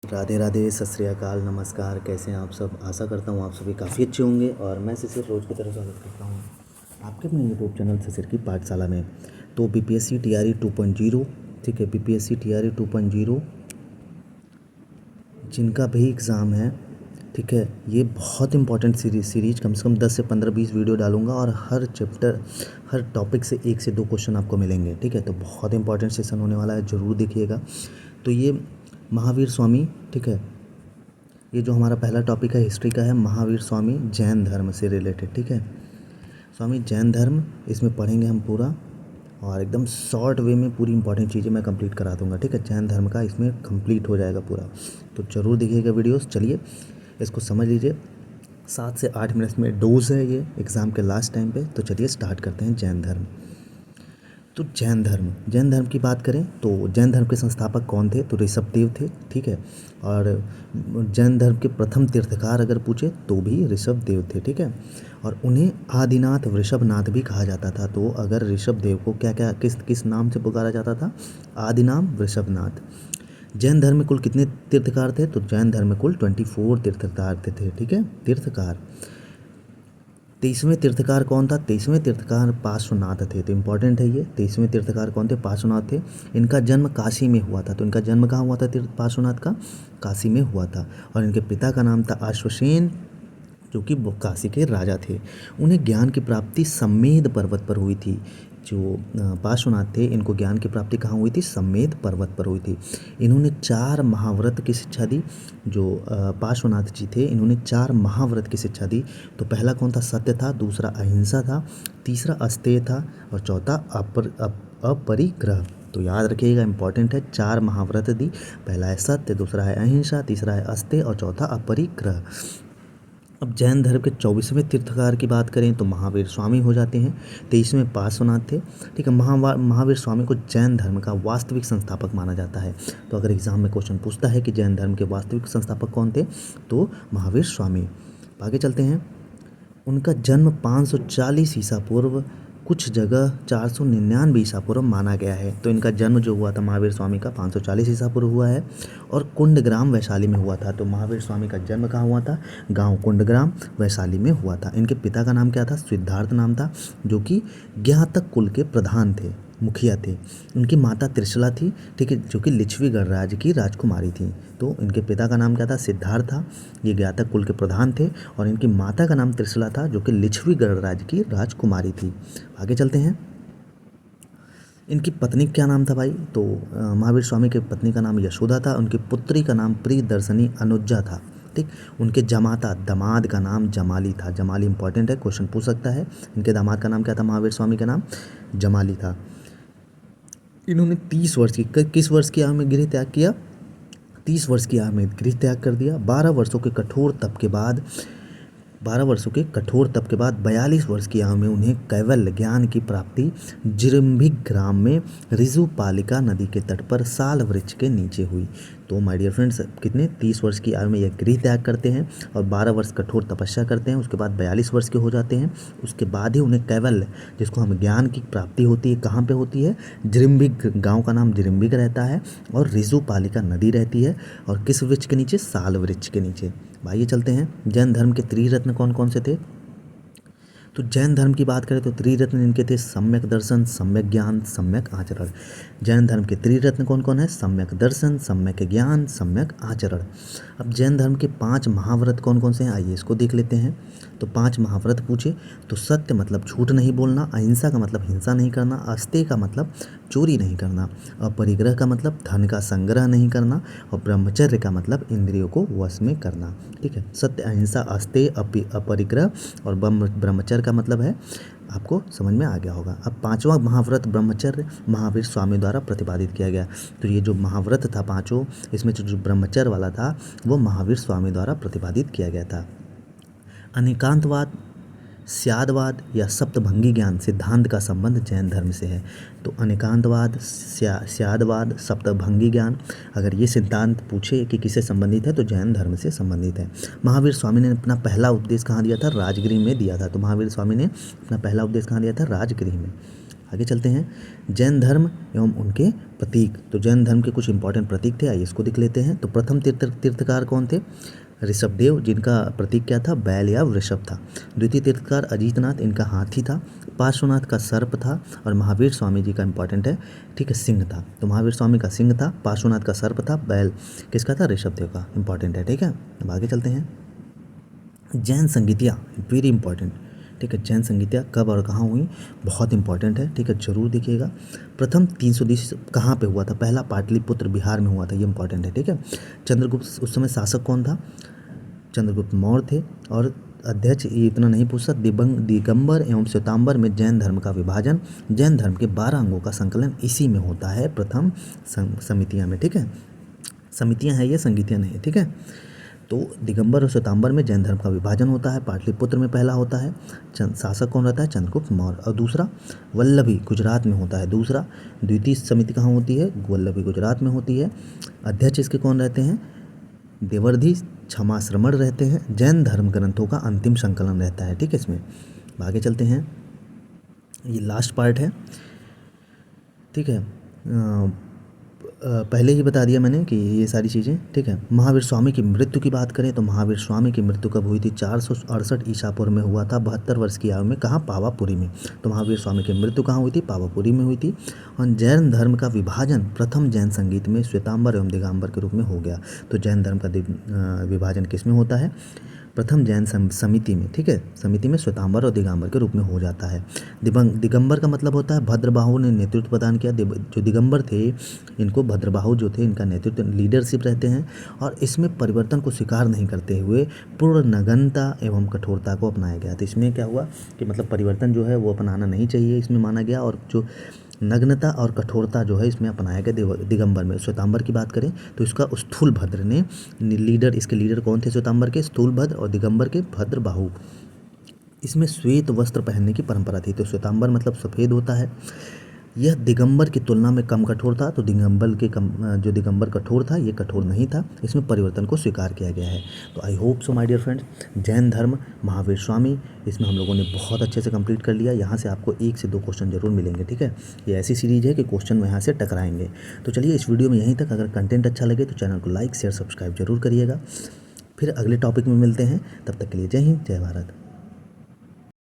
राधे राधे, सत श्री अकाल, नमस्कार। कैसे हैं आप सब? आशा करता हूँ आप सभी काफ़ी अच्छे होंगे और मैं शिशिर रोज़ की तरह स्वागत करता हूँ आपके अपने यूट्यूब चैनल शिशिर की पाठशाला में। तो बीपीएससी टीआरई 2.0, ठीक है, बीपीएससी टीआरई 2.0 जिनका भी एग्ज़ाम है, ठीक है, ये बहुत इंपॉर्टेंट सीरीज कम से कम 10 से 15-20 वीडियो डालूंगा और हर चैप्टर हर टॉपिक से 1 से 2 क्वेश्चन आपको मिलेंगे, ठीक है। तो बहुत इंपॉर्टेंट सेशन होने वाला है, ज़रूर देखिएगा। तो ये महावीर स्वामी, ठीक है, ये जो हमारा पहला टॉपिक है हिस्ट्री का है, महावीर स्वामी जैन धर्म से रिलेटेड, ठीक है। स्वामी जैन धर्म इसमें पढ़ेंगे हम पूरा और एकदम शॉर्ट वे में पूरी इंपॉर्टेंट चीज़ें मैं कंप्लीट करा दूंगा, ठीक है। जैन धर्म का इसमें कंप्लीट हो जाएगा पूरा, तो ज़रूर देखिएगा वीडियोस। चलिए इसको समझ लीजिए। 7 से 8 मिनट में डोज है ये एग्ज़ाम के लास्ट टाइम पे। तो चलिए स्टार्ट करते हैं जैन धर्म। तो जैन धर्म की बात करें तो जैन धर्म के संस्थापक कौन थे? तो ऋषभदेव थे, ठीक है। और जैन धर्म के प्रथम तीर्थकार अगर पूछे तो भी ऋषभदेव थे, ठीक है। और उन्हें आदिनाथ वृषभनाथ भी कहा जाता था। तो अगर ऋषभदेव को क्या क्या किस नाम से पुकारा जाता था? आदिनाम वृषभनाथ। जैन धर्म में कुल कितने तीर्थकार थे? तो जैन धर्म में कुल 24 तीर्थकार थे, ठीक है, तीर्थकार। 23वें तीर्थकार कौन था? 23वें तीर्थकार पार्श्वनाथ थे। तो इम्पॉर्टेंट है ये। 23वें तीर्थकार कौन थे? पार्श्वनाथ थे। इनका जन्म काशी में हुआ था। तो इनका जन्म कहाँ हुआ था? पार्श्वनाथ का काशी में हुआ था। और इनके पिता का नाम था अश्वसेन, जो कि काशी के राजा थे। उन्हें ज्ञान की प्राप्ति सम्मेद पर्वत पर हुई थी। जो पार्श्वनाथ थे, इनको ज्ञान की प्राप्ति कहाँ हुई थी? सम्मेद पर्वत पर हुई थी। इन्होंने 4 महाव्रत की शिक्षा दी। जो पार्श्वनाथ जी थे, इन्होंने 4 महाव्रत की शिक्षा दी। तो पहला कौन था? सत्य था, दूसरा अहिंसा था, तीसरा अस्तेय था और चौथा अपरिग्रह। तो याद रखिएगा, इंपॉर्टेंट है। 4 महाव्रत दी। पहला है सत्य, दूसरा है अहिंसा, तीसरा है अस्तेय और चौथा अपरिग्रह। अब जैन धर्म के 24वें तीर्थकार की बात करें तो महावीर स्वामी हो जाते हैं। 23वें पार्श्वनाथ थे, ठीक है। महावीर स्वामी को जैन धर्म का वास्तविक संस्थापक माना जाता है। तो अगर एग्जाम में क्वेश्चन पूछता है कि जैन धर्म के वास्तविक संस्थापक कौन थे, तो महावीर स्वामी। आगे चलते हैं। उनका जन्म 540 ईसा पूर्व, कुछ जगह 499 ईसा पूर्व माना गया है। तो इनका जन्म जो हुआ था महावीर स्वामी का 540 ईसा पूर्व हुआ है और कुंडग्राम वैशाली में हुआ था। तो महावीर स्वामी का जन्म कहाँ हुआ था? गांव कुंडग्राम वैशाली में हुआ था। इनके पिता का नाम क्या था? सिद्धार्थ नाम था, जो कि ज्ञातक कुल के प्रधान थे, मुखिया थे। उनकी माता त्रिशला थी, ठीक है, जो कि लिच्छवी गणराज्य की राजकुमारी थी। तो इनके पिता का नाम क्या था? सिद्धार्थ था, ये ज्ञातक कुल के प्रधान थे। और इनकी माता का नाम त्रिशला था, जो कि लिच्छवी गणराज्य की राजकुमारी थी। आगे चलते हैं। इनकी पत्नी क्या नाम था भाई? तो महावीर स्वामी की पत्नी का नाम यशोदा था। उनकी पुत्री का नाम प्रियदर्शनी अनुजा था, ठीक। उनके दामाद का नाम जमाली था। जमाली इंपॉर्टेंट है, क्वेश्चन पूछ सकता है। इनके दामाद का नाम क्या था? महावीर स्वामी का नाम जमाली था। इन्होंने 30 वर्ष की किस वर्ष की आयु में गृह त्याग किया? 30 वर्ष की आयु में गृह त्याग कर दिया। 12 वर्षों के कठोर तप के बाद 42 वर्ष की आयु में उन्हें कैवल्य ज्ञान की प्राप्ति जिरम्भिक ग्राम में ऋजुपालिका नदी के तट पर साल वृक्ष के नीचे हुई। तो माय डियर फ्रेंड्स, कितने 30 वर्ष की आयु में यह गृह त्याग करते हैं और 12 वर्ष कठोर तपस्या करते हैं। उसके बाद 42 वर्ष के हो जाते हैं। उसके बाद ही उन्हें कैवल्य, जिसको हम ज्ञान की प्राप्ति होती है, कहाँ पे होती है? जिरम्भिक, गाँव का नाम जिरम्भिक रहता है और ऋजुपालिका नदी रहती है। और किस वृक्ष के नीचे? साल वृक्ष के नीचे। आइए चलते हैं। जैन धर्म के त्रिरत्न कौन कौन से थे? तो जैन धर्म की बात करें तो त्रिरत्न इनके थे सम्यक दर्शन, सम्यक ज्ञान, सम्यक आचरण। जैन धर्म के त्रिरत्न कौन कौन है? सम्यक दर्शन, सम्यक ज्ञान, सम्यक आचरण। अब जैन धर्म के 5 महाव्रत कौन कौन से हैं? आइए इसको देख लेते हैं। तो 5 महाव्रत पूछे तो सत्य मतलब झूठ नहीं बोलना, अहिंसा का मतलब हिंसा नहीं करना, अस्तेय का मतलब चोरी नहीं करना, अपरिग्रह का मतलब धन का संग्रह नहीं करना और ब्रह्मचर्य का मतलब इंद्रियों को वश में करना, ठीक है। सत्य, अहिंसा, अस्तेय, अपरिग्रह और ब्रह्मचर्य का मतलब है, आपको समझ में आ गया होगा। अब 5वां महाव्रत ब्रह्मचर्य महावीर स्वामी द्वारा प्रतिपादित किया गया। तो ये जो महाव्रत था 5, इसमें जो ब्रह्मचर्य वाला था वो महावीर स्वामी द्वारा प्रतिपादित किया गया था। अनेकांतवाद, स्यादवाद या सप्तभंगी ज्ञान सिद्धांत का संबंध जैन धर्म से है। तो अनेकांतवाद, स्यादवाद, सप्तभंगी ज्ञान, अगर ये सिद्धांत पूछे कि किससे संबंधित है तो जैन धर्म से संबंधित है। महावीर स्वामी ने अपना पहला उपदेश कहाँ दिया था? राजगृह में दिया था। तो महावीर स्वामी ने अपना पहला उपदेश कहाँ दिया था? राजगृह में। आगे चलते हैं। जैन धर्म एवं उनके प्रतीक। तो जैन धर्म के कुछ इंपॉर्टेंट प्रतीक थे, आइए इसको देख लेते हैं। तो प्रथम तीर्थकार कौन थे? ऋषभदेव, जिनका प्रतीक क्या था? बैल या वृषभ था। द्वितीय तीर्थकार अजीतनाथ, इनका हाथी था। पार्श्वनाथ का सर्प था। और महावीर स्वामी जी का इंपॉर्टेंट है, ठीक है, सिंह था। तो महावीर स्वामी का सिंह था, पार्श्वनाथ का सर्प था, बैल किसका था? ऋषभदेव का, इंपॉर्टेंट है, ठीक है। अब आगे चलते हैं। जैन संगीतियाँ, वेरी इंपॉर्टेंट, ठीक है। जैन संगीतियाँ कब और कहाँ हुई? बहुत इंपॉर्टेंट है, ठीक है, जरूर देखिएगा। प्रथम 320 कहाँ पे हुआ था? पहला पाटलिपुत्र बिहार में हुआ था, ये इंपॉर्टेंट है, ठीक है। चंद्रगुप्त उस समय शासक कौन था? चंद्रगुप्त मौर्य थे। और अध्यक्ष, ये इतना नहीं पूछता, दिगंबर एवं श्वेतांबर में जैन धर्म का विभाजन, जैन धर्म के 12 अंगों का संकलन इसी में होता है, प्रथम समितियाँ में, ठीक है। समितियाँ हैं ये, संगीतियाँ नहीं है, ठीक है। तो दिगंबर और श्वेतांबर में जैन धर्म का विभाजन होता है, पाटलिपुत्र में पहला होता है। शासक कौन रहता है? चंद्रगुप्त मौर्य। और दूसरा वल्लभी गुजरात में होता है, दूसरा। द्वितीय समिति कहाँ होती है? वल्लभी गुजरात में होती है। अध्यक्ष इसके कौन रहते हैं? देवर्धि क्षमाश्रमण रहते हैं। जैन धर्म ग्रंथों का अंतिम संकलन रहता है, ठीक है। इसमें आगे चलते हैं, ये लास्ट पार्ट है, ठीक है। पहले ही बता दिया मैंने कि ये सारी चीज़ें, ठीक है। महावीर स्वामी की मृत्यु की बात करें तो महावीर स्वामी की मृत्यु कब हुई थी? 468 ईसा पूर्व में हुआ था, 72 वर्ष की आयु में। कहाँ? पावापुरी में। तो महावीर स्वामी की मृत्यु कहाँ हुई थी? पावापुरी में हुई थी। और जैन धर्म का विभाजन प्रथम जैन संगीत में श्वेतांबर एवं दिगंबर के रूप में हो गया। तो जैन धर्म का विभाजन किस में होता है? प्रथम जैन समिति में, ठीक है। समिति में श्वेतांबर और दिगंबर के रूप में हो जाता है। दिगंबर का मतलब होता है भद्रबाहु ने नेतृत्व प्रदान किया। जो दिगंबर थे, इनको भद्रबाहु जो थे, इनका नेतृत्व, लीडरशिप रहते हैं। और इसमें परिवर्तन को स्वीकार नहीं करते हुए पूर्ण नग्नता एवं कठोरता को अपनाया गया। तो इसमें क्या हुआ कि मतलब परिवर्तन जो है वो अपनाना नहीं चाहिए, इसमें माना गया। और जो नग्नता और कठोरता जो है इसमें अपनाया गया दिगंबर में। श्वेतांबर की बात करें तो इसका स्थूलभद्र ने लीडर, इसके लीडर कौन थे? श्वेतांबर के स्थूलभद्र, और दिगंबर के भद्रबाहु। इसमें श्वेत वस्त्र पहनने की परंपरा थी। तो श्वेतांबर मतलब सफ़ेद होता है। यह दिगंबर की तुलना में कम कठोर था। तो जो दिगंबर कठोर था, ये कठोर नहीं था। इसमें परिवर्तन को स्वीकार किया गया है। तो I hope so my dear friends, Jain धर्म, महावीर स्वामी, इसमें हम लोगों ने बहुत अच्छे से कंप्लीट कर लिया। यहाँ से आपको 1 से 2 क्वेश्चन जरूर मिलेंगे, ठीक है। ये ऐसी सीरीज है कि क्वेश्चन यहाँ से टकराएंगे। तो चलिए इस वीडियो में यहीं तक। अगर कंटेंट अच्छा लगे तो चैनल को लाइक, शेयर, सब्सक्राइब जरूर करिएगा। फिर अगले टॉपिक में मिलते हैं, तब तक के लिए जय हिंद, जय भारत।